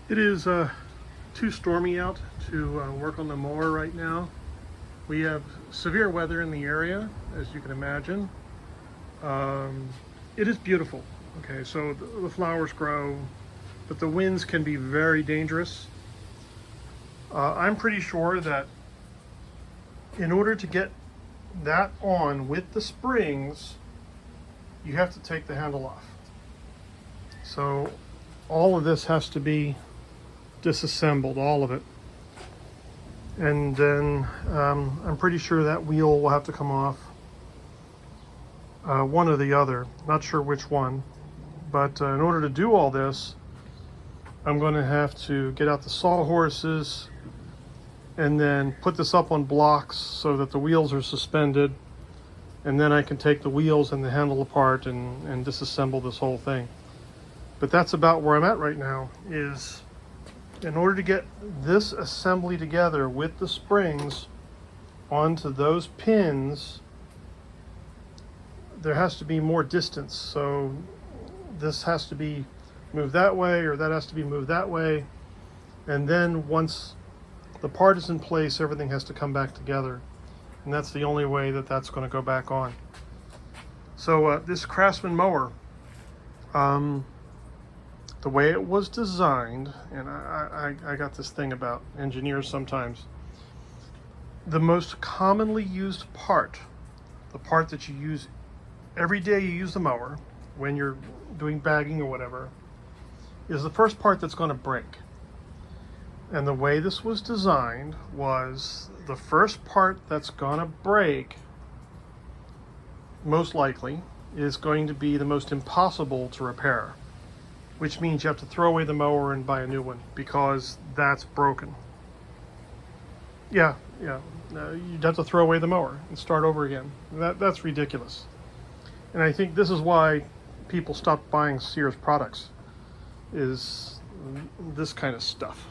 It is too stormy out to work on the mower right now. We have severe weather in the area, as you can imagine. It is beautiful. Okay, so the flowers grow, but the winds can be very dangerous. I'm pretty sure that in order to get that on with the springs, you have to take the handle off. So all of this has to be disassembled, all of it. And then I'm pretty sure that wheel will have to come off. One or the other, not sure which one. But in order to do all this, I'm going to have to get out the sawhorses and then put this up on blocks so that the wheels are suspended. And then I can take the wheels and the handle apart and disassemble this whole thing. But that's about where I'm at right now, is in order to get this assembly together with the springs onto those pins, there has to be more distance. So this has to be moved that way, or that has to be moved that way. And then once the part is in place, everything has to come back together. And that's the only way that that's going to go back on. So this Craftsman mower, the way it was designed, and I got this thing about engineers sometimes, the most commonly used part, the part that you use every day you use the mower, when you're doing bagging or whatever, is the first part that's going to break. And the way this was designed was the first part that's going to break, most likely, is going to be the most impossible to repair, which means you have to throw away the mower and buy a new one because that's broken. Yeah, you'd have to throw away the mower and start over again. That's ridiculous. And I think this is why people stopped buying Sears products, is this kind of stuff.